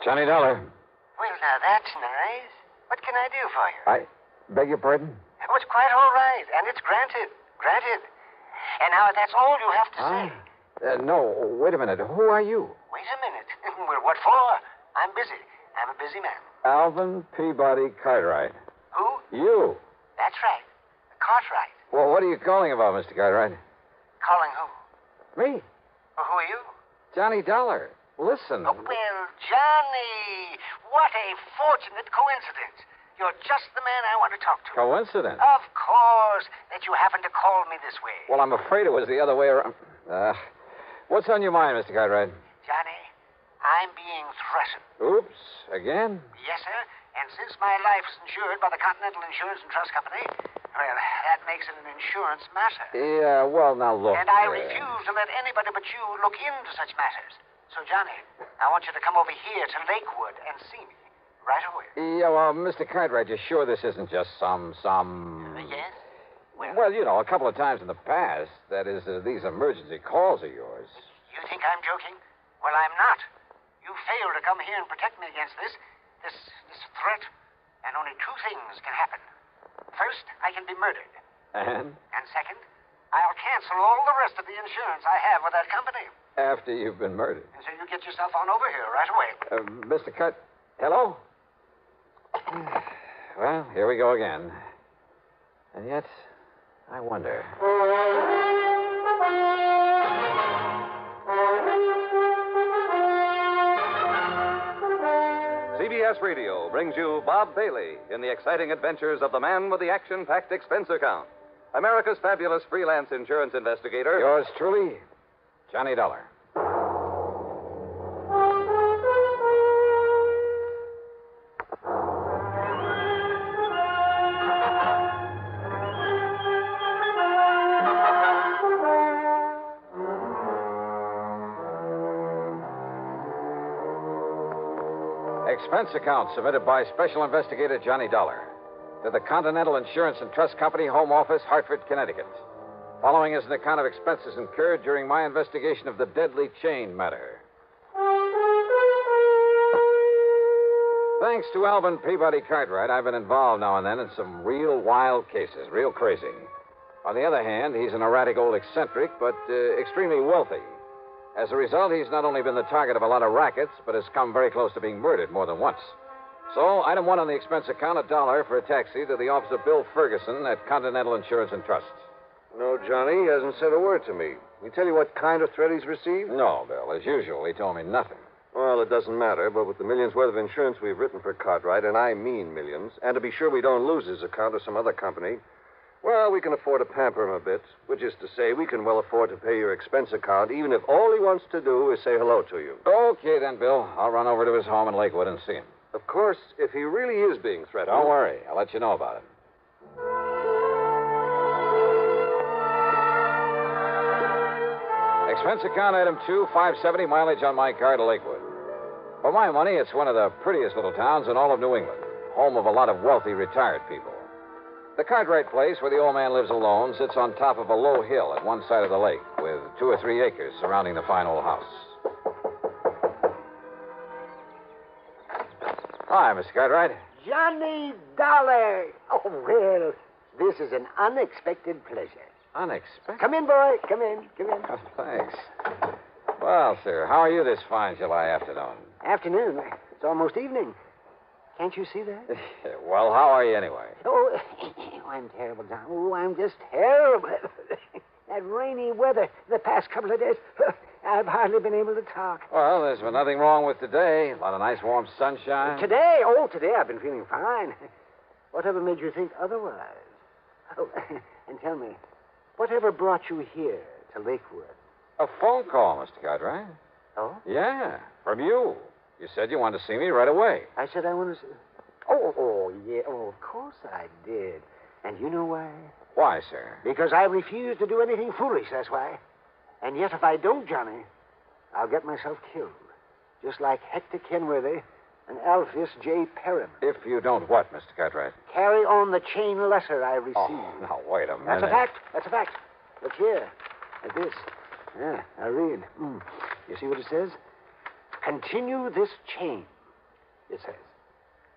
Johnny Dollar. Well, now that's nice. What can I do for you? I beg your pardon? Oh, it's quite all right, and it's granted. Granted. And now that's all you have to say. No, wait a minute. Who are you? Wait a minute. Well, what for? I'm busy. I'm a busy man. Alvin Peabody Cartwright. Who? You. That's right. Cartwright. Well, what are you calling about, Mr. Cartwright? Calling who? Me. Well, who are you? Johnny Dollar. Listen. Oh, well, Johnny, what a fortunate coincidence. You're just the man I want to talk to. Coincidence? Of course, that you happen to call me this way. Well, I'm afraid it was the other way around. What's on your mind, Mr. Cartwright? Johnny, I'm being threatened. Oops. Again? Yes, sir. And since my life is insured by the Continental Insurance and Trust Company, well, that makes it an insurance matter. Yeah, well, now look. And I refuse to let anybody but you look into such matters. So, Johnny, I want you to come over here to Lakewood and see me right away. Yeah, well, Mr. Cartwright, you're sure this isn't just some... Yes? Well, you know, a couple of times in the past, that is, these emergency calls of yours. You think I'm joking? Well, I'm not. You failed to come here and protect me against this threat, and only two things can happen. First, I can be murdered. And? And second, I'll cancel all the rest of the insurance I have with that company. After you've been murdered. And so you get yourself on over here right away. Mr. Hello? Well, here we go again. And yet, I wonder. CBS Radio brings you Bob Bailey in the exciting adventures of the man with the action-packed expense account. America's fabulous freelance insurance investigator. Yours truly, Johnny Dollar. Expense account submitted by Special Investigator Johnny Dollar to the Continental Insurance and Trust Company, Home Office, Hartford, Connecticut. Following is an account of expenses incurred during my investigation of the deadly chain matter. Thanks to Alvin Peabody Cartwright, I've been involved now and then in some real wild cases, real crazy. On the other hand, he's an erratic old eccentric, but extremely wealthy. As a result, he's not only been the target of a lot of rackets, but has come very close to being murdered more than once. So, item one on the expense account, $1 for a taxi to the office of Bill Ferguson at Continental Insurance and Trust. No, Johnny, he hasn't said a word to me. He tell you what kind of threat he's received? No, Bill. As usual, he told me nothing. Well, it doesn't matter, but with the millions worth of insurance we've written for Cartwright, and I mean millions, and to be sure we don't lose his account to some other company, well, we can afford to pamper him a bit, which is to say we can well afford to pay your expense account, even if all he wants to do is say hello to you. Okay, then, Bill. I'll run over to his home in Lakewood and see him. Of course, if he really is being threatened... Don't worry. I'll let you know about it. Expense account item 2, $570, mileage on my car to Lakewood. For my money, it's one of the prettiest little towns in all of New England, home of a lot of wealthy retired people. The Cartwright place, where the old man lives alone, sits on top of a low hill at one side of the lake, with 2 or 3 acres surrounding the fine old house. Hi, Mr. Cartwright. Johnny Dollar. Oh, well, this is an unexpected pleasure. Unexpected? Come in, boy. Come in. Oh, thanks. Well, sir, how are you this fine July afternoon? Afternoon? It's almost evening. Can't you see that? Well, how are you anyway? Oh, I'm terrible, John. Oh, I'm just terrible. That rainy weather the past couple of days, I've hardly been able to talk. Well, there's been nothing wrong with today. A lot of nice warm sunshine. Today? Oh, today I've been feeling fine. Whatever made you think otherwise? Oh, and tell me, whatever brought you here to Lakewood? A phone call, Mr. Cartwright. Oh? Yeah, from you. You said you wanted to see me right away. I said I wanted to see... Oh, yeah. Oh, of course I did. And you know why? Why, sir? Because I refuse to do anything foolish, that's why. And yet, if I don't, Johnny, I'll get myself killed. Just like Hector Kenworthy and Alpheus J. Perrin. If you don't what, Mr. Cartwright? Carry on the chain letter I received. Oh, now, wait a minute. That's a fact. That's a fact. Look here. Like this. Yeah, I read. You see what it says? Continue this chain. it says.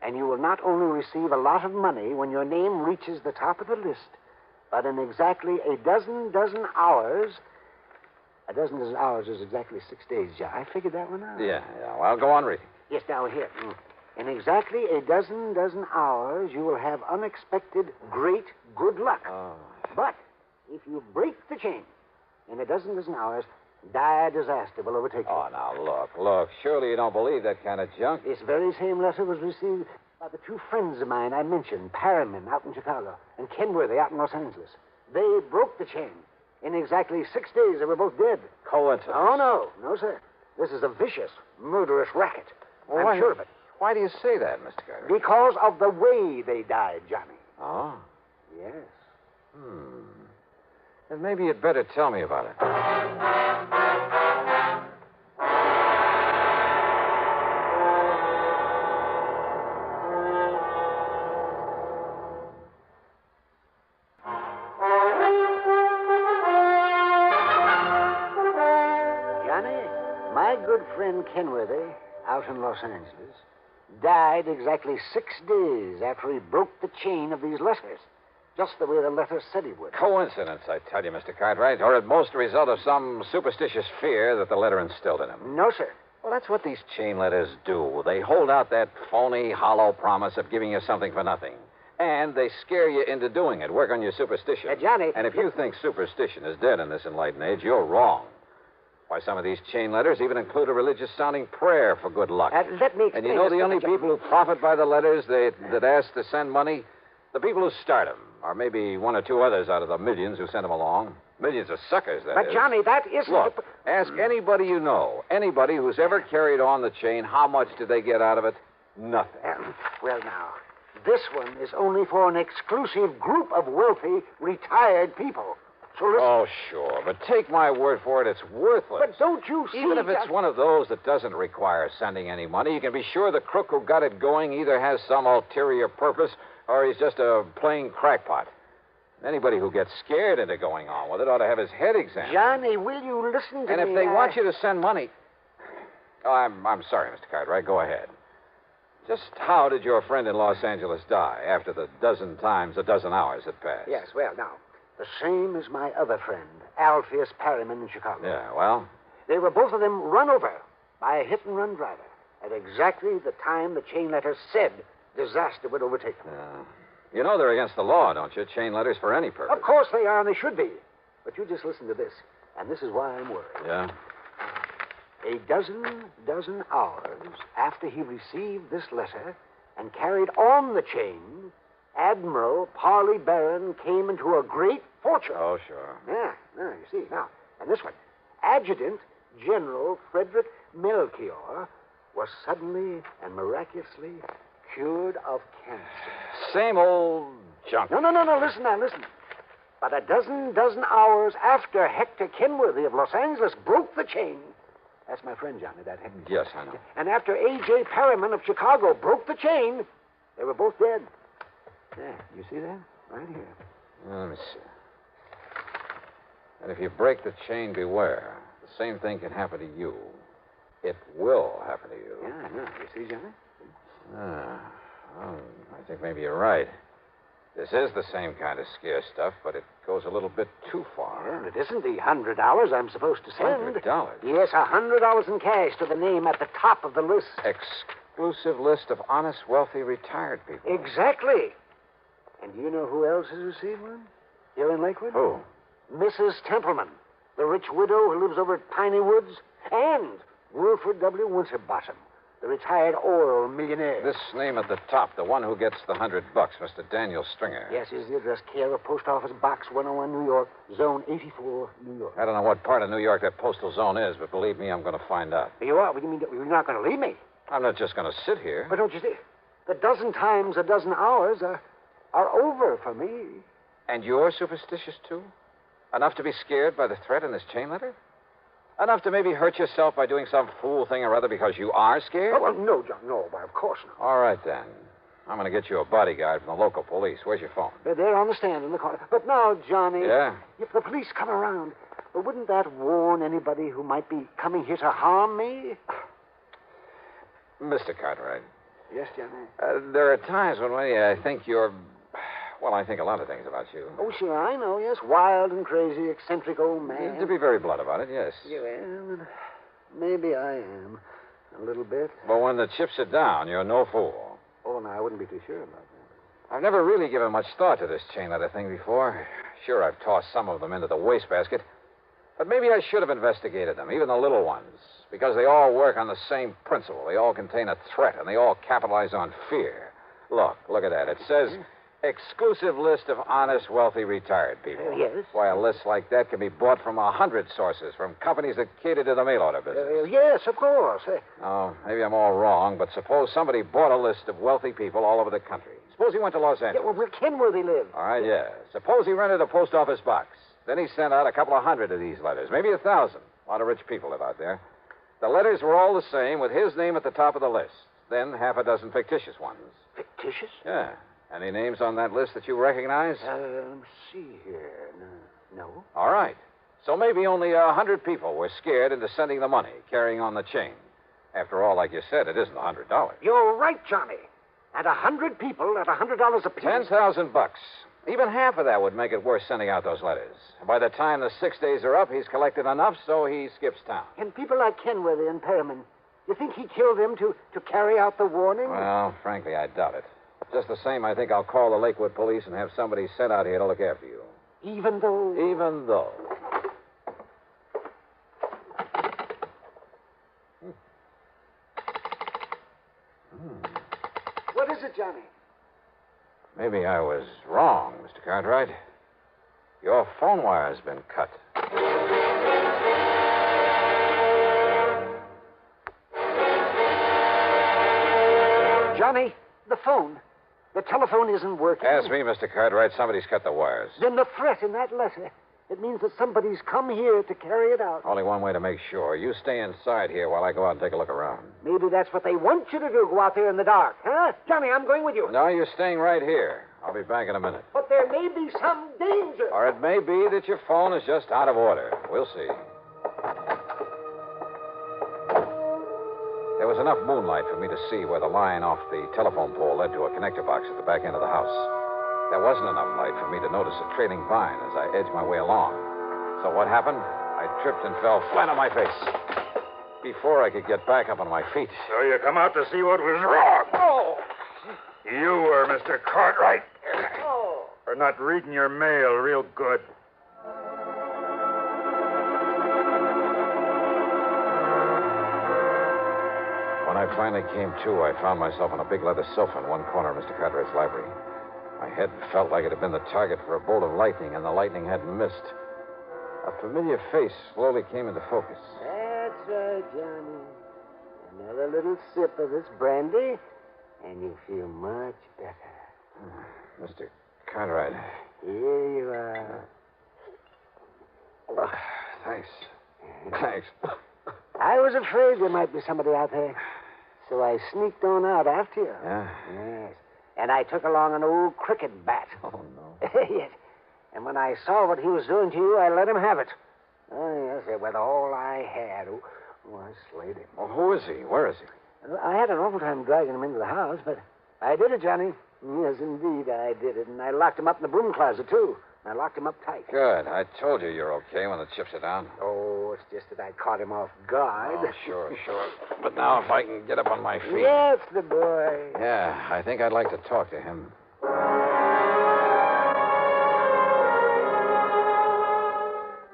And you will not only receive a lot of money when your name reaches the top of the list, but in exactly a dozen hours. A dozen hours is exactly 6 days, John. I figured that one out. Yeah. Well, go on reading. Yes, now here. In exactly a dozen hours, you will have unexpected great good luck. Oh. But if you break the chain in a dozen hours, dire disaster will overtake you. Oh, now, look. Surely you don't believe that kind of junk. This very same letter was received by the two friends of mine I mentioned, Perriman out in Chicago and Kenworthy out in Los Angeles. They broke the chain. In exactly 6 days, they were both dead. Coincidence. Oh, no. No, sir. This is a vicious, murderous racket. Well, I'm sure of it. Why do you say that, Mr. Carter? Because of the way they died, Johnny. Oh? Yes. Then maybe you'd better tell me about it. My good friend Kenworthy, out in Los Angeles, died exactly 6 days after he broke the chain of these letters, just the way the letter said he would. Coincidence, I tell you, Mr. Cartwright, or at most a result of some superstitious fear that the letter instilled in him. No, sir. Well, that's what these chain letters do. They hold out that phony, hollow promise of giving you something for nothing. And they scare you into doing it, work on your superstition. Johnny... And if you think superstition is dead in this enlightened age, you're wrong. Why, some of these chain letters even include a religious-sounding prayer for good luck. Let me explain. And you know the only people who profit by the letters that ask to send money? The people who start them, or maybe one or two others out of the millions who send them along. Millions of suckers, that is. But, Johnny, that isn't... Look, ask anybody you know, anybody who's ever carried on the chain, how much did they get out of it? Nothing. Well, now, this one is only for an exclusive group of wealthy, retired people. So listen... Oh, sure, but take my word for it, it's worthless. But don't you see... Even if it's one of those that doesn't require sending any money, you can be sure the crook who got it going either has some ulterior purpose or he's just a plain crackpot. Anybody who gets scared into going on with it ought to have his head examined. Johnny, will you listen to me? And if they want you to send money... Oh, I'm sorry, Mr. Cartwright. Go ahead. Just how did your friend in Los Angeles die after the dozen times a dozen hours had passed? Yes, well, now, the same as my other friend, Alpheus Perriman in Chicago. Yeah, well? They were both of them run over by a hit-and-run driver at exactly the time the chain letters said disaster would overtake them. You know they're against the law, don't you? Chain letters for any purpose. Of course they are, and they should be. But you just listen to this, and this is why I'm worried. Yeah? A dozen hours after he received this letter and carried on the chain, Admiral Parley Barron came into a great fortune. Oh, sure. Yeah, you see. Now, and this one, Adjutant General Frederick Melchior was suddenly and miraculously cured of cancer. Same old junk. No, listen now. But a dozen hours after Hector Kenworthy of Los Angeles broke the chain, that's my friend, Johnny, that Hector. Yes, I know. And after A.J. Perriman of Chicago broke the chain, they were both dead. Yeah, you see that? Right here. Let me see. And if you break the chain, beware. The same thing can happen to you. It will happen to you. Yeah, I know. You see, Johnny? Well, I think maybe you're right. This is the same kind of scare stuff, but it goes a little bit too far. Well, it isn't the $100 I'm supposed to send. $100? Yes, $100 in cash to the name at the top of the list. Exclusive list of honest, wealthy, retired people. Exactly. And do you know who else has received one? Here in Lakewood? Who? Mrs. Templeman, the rich widow who lives over at Piney Woods, and Wilfred W. Winterbottom, the retired oil millionaire. This name at the top, the one who gets the $100, Mr. Daniel Stringer. Yes, here's the address, care of Post Office Box 101, New York, Zone 84, New York. I don't know what part of New York that postal zone is, but believe me, I'm going to find out. You are? What do you mean you're not going to leave me? I'm not just going to sit here. But don't you see? The dozen times a dozen hours are over for me. And you're superstitious, too? Enough to be scared by the threat in this chain letter? Enough to maybe hurt yourself by doing some fool thing or other because you are scared? Oh, well, no, John, no, why, of course not. All right, then. I'm going to get you a bodyguard from the local police. Where's your phone? They're on the stand in the corner. But now, Johnny... Yeah? If the police come around, well, wouldn't that warn anybody who might be coming here to harm me? Mr. Cartwright, Yes, Johnny. There are times when maybe I think you're... Well, I think a lot of things about you. Oh, sure, I know, yes. Wild and crazy, eccentric old man. To be very blunt about it, yes. Yeah, maybe I am. A little bit. But when the chips are down, you're no fool. Oh, no, I wouldn't be too sure about that. I've never really given much thought to this chain letter thing before. Sure, I've tossed some of them into the wastebasket. But maybe I should have investigated them, even the little ones, because they all work on the same principle. They all contain a threat, and they all capitalize on fear. Look at that. It says, exclusive list of honest, wealthy, retired people. Yes. Why, a list like that can be bought from 100 sources, from companies that cater to the mail-order business. Yes, of course. Oh, maybe I'm all wrong, but suppose somebody bought a list of wealthy people all over the country. Suppose he went to Los Angeles. Yeah, well, where Kenworthy lives. All right, yeah. Suppose he rented a post office box. Then he sent out a couple of hundred of these letters, maybe 1,000. A lot of rich people live out there. The letters were all the same, with his name at the top of the list. Then half a dozen fictitious ones. Fictitious? Yeah. Any names on that list that you recognize? Let me see here. No. All right. So maybe only 100 people were scared into sending the money, carrying on the chain. After all, like you said, it isn't $100. You're right, Johnny. And 100 people at $100 apiece. $10,000. Even half of that would make it worth sending out those letters. By the time the 6 days are up, he's collected enough, so he skips town. And people like Kenworthy and Perriman, you think he killed them to carry out the warning? Well, frankly, I doubt it. Just the same, I think I'll call the Lakewood police and have somebody sent out here to look after you. Even though... Even though. What is it, Johnny? Maybe I was wrong, Mr. Cartwright. Your phone wire's been cut. Johnny, the phone. The telephone isn't working. Ask me, Mr. Cartwright. Somebody's cut the wires. Then the threat in that letter. It means that somebody's come here to carry it out. Only one way to make sure. You stay inside here while I go out and take a look around. Maybe that's what they want you to do, go out there in the dark. Huh? Johnny, I'm going with you. No, you're staying right here. I'll be back in a minute. But there may be some danger. Or it may be that your phone is just out of order. We'll see. There was enough moonlight for me to see where the line off the telephone pole led to a connector box at the back end of the house. There wasn't enough light for me to notice a trailing vine as I edged my way along. So what happened? I tripped and fell flat on my face. Before I could get back up on my feet. So you come out to see what was wrong? Oh! You were Mr. Cartwright. Oh. For not reading your mail real good. When I finally came to, I found myself on a big leather sofa in one corner of Mr. Cartwright's library. My head felt like it had been the target for a bolt of lightning, and the lightning hadn't missed. A familiar face slowly came into focus. That's right, Johnny. Another little sip of this brandy, and you feel much better. Mr. Cartwright. Here you are. Thanks. Thanks. I was afraid there might be somebody out there, so I sneaked on out after you. Yeah? Yes. And I took along an old cricket bat. Oh, no. Yes. And when I saw what he was doing to you, I let him have it. Oh, yes, it was all I had. Oh, I slayed him. Well, who is he? Where is he? I had an awful time dragging him into the house, but I did it, Johnny. Yes, indeed, I did it. And I locked him up in the broom closet, too. And I locked him up tight. Good. I told you you're okay when the chips are down. Oh, it's just that I caught him off guard. Oh, sure. But now if I can get up on my feet. Yes, the boy. Yeah, I think I'd like to talk to him.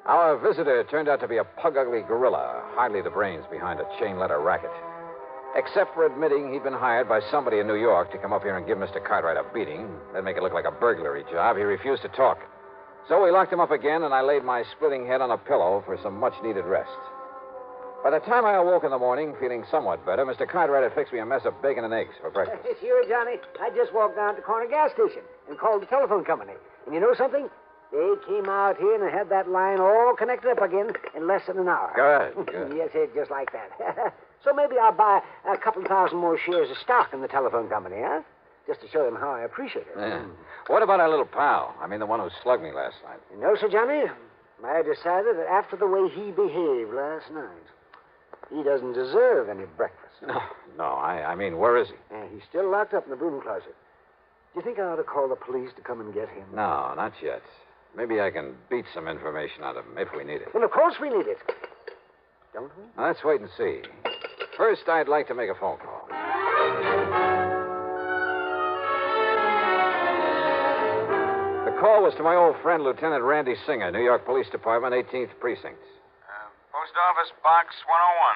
Our visitor turned out to be a pug-ugly gorilla, hardly the brains behind a chain letter racket. Except for admitting he'd been hired by somebody in New York to come up here and give Mr. Cartwright a beating, then make it look like a burglary job, he refused to talk. So we locked him up again, and I laid my splitting head on a pillow for some much-needed rest. By the time I awoke in the morning, feeling somewhat better, Mr. Cartwright had fixed me a mess of bacon and eggs for breakfast. Sure, Johnny. I just walked down to the corner gas station and called the telephone company. And you know something? They came out here and had that line all connected up again in less than an hour. Good. Yes, it's just like that. So maybe I'll buy a couple thousand more shares of stock in the telephone company, huh? Just to show them how I appreciate it. Yeah. What about our little pal? I mean, the one who slugged me last night. No, sir, Johnny. I decided that after the way he behaved last night. He doesn't deserve any breakfast. No, I mean, where is he? He's still locked up in the broom closet. Do you think I ought to call the police to come and get him? No, not yet. Maybe I can beat some information out of him if we need it. Well, of course we need it. Don't we? Now, let's wait and see. First, I'd like to make a phone call. The call was to my old friend, Lieutenant Randy Singer, New York Police Department, 18th Precinct. Post Office Box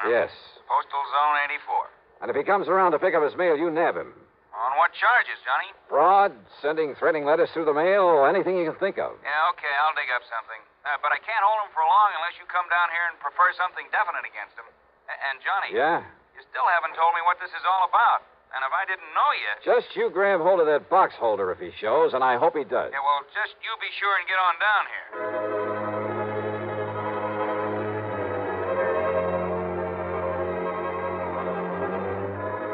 101. Yes. Postal Zone 84. And if he comes around to pick up his mail, you nab him. On what charges, Johnny? Fraud, sending threatening letters through the mail, anything you can think of. Yeah, okay, I'll dig up something. But I can't hold him for long unless you come down here and prefer something definite against him. And Johnny. Yeah? You still haven't told me what this is all about. And if I didn't know you... Just you grab hold of that box holder if he shows, and I hope he does. Yeah, well, just you be sure and get on down here.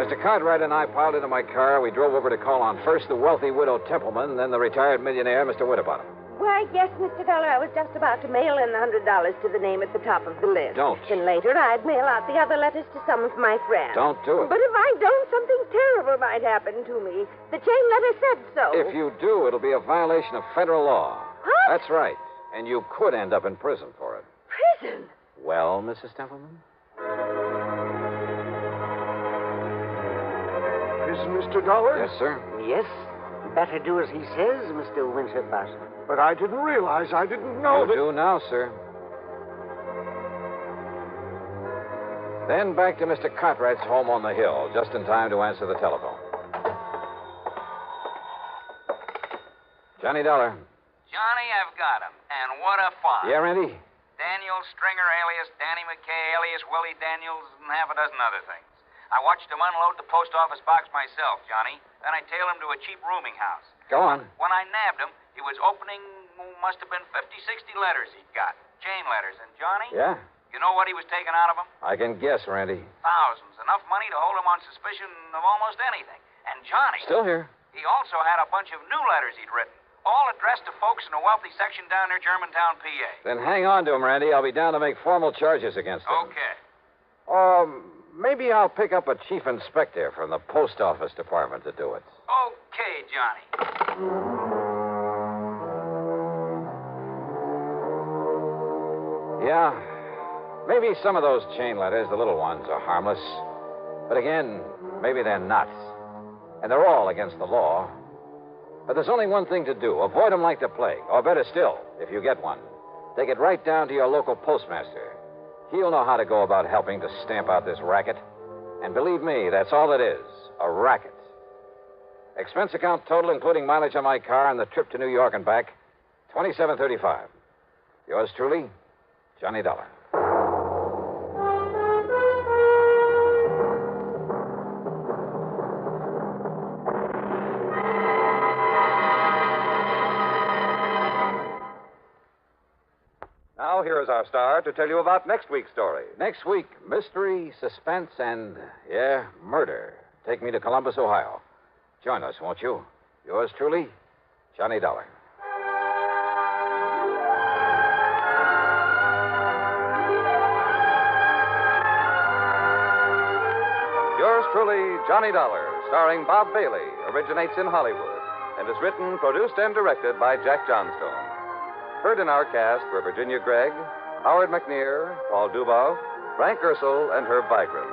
Mr. Cartwright and I piled into my car. We drove over to call on first the wealthy widow Templeman, then the retired millionaire, Mr. Winterbottom. Why, yes, Mr. Dollar, I was just about to mail in $100 to the name at the top of the list. Don't. Then later I'd mail out the other letters to some of my friends. Don't do it. But if I don't, something terrible might happen to me. The chain letter said so. If you do, it'll be a violation of federal law. What? That's right. And you could end up in prison for it. Prison? Well, Mrs. Templeman? Prison, Mr. Dollar? Yes, sir. Yes. Better do as he says, Mr. Winterbottom. But I didn't realize. I didn't know You that. do now, sir. Then back to Mr. Cartwright's home on the hill, just in time to answer the telephone. Johnny Dollar. Johnny, I've got him. And what a find. Yeah, Randy? Daniel Stringer, alias Danny McKay, alias Willie Daniels, and half a dozen other things. I watched him unload the post office box myself, Johnny. Then I tailed him to a cheap rooming house. Go on. When I nabbed him, he was opening, must have been 50, 60 letters he'd got. Chain letters. And Johnny? Yeah? You know what he was taking out of them? I can guess, Randy. Thousands. Enough money to hold him on suspicion of almost anything. And Johnny... Still here. He also had a bunch of new letters he'd written, all addressed to folks in a wealthy section down near Germantown, PA. Then hang on to him, Randy. I'll be down to make formal charges against him. Okay. Maybe I'll pick up a chief inspector from the post office department to do it. Okay, Johnny. Yeah. Maybe some of those chain letters, the little ones, are harmless. But again, maybe they're not. And they're all against the law. But there's only one thing to do. Avoid them like the plague. Or better still, if you get one, take it right down to your local postmaster. He'll know how to go about helping to stamp out this racket. And believe me, that's all it is, a racket. Expense account total, including mileage on my car and the trip to New York and back, $27.35. Yours truly, Johnny Dollar. Now, here is our star to tell you about next week's story. Next week, mystery, suspense, and, murder. Take me to Columbus, Ohio. Join us, won't you? Yours truly, Johnny Dollar. Yours truly, Johnny Dollar, starring Bob Bailey, originates in Hollywood and is written, produced, and directed by Jack Johnstone. Heard in our cast were Virginia Gregg, Howard McNear, Paul Dubov, Frank Ursel, and Herb Vigran.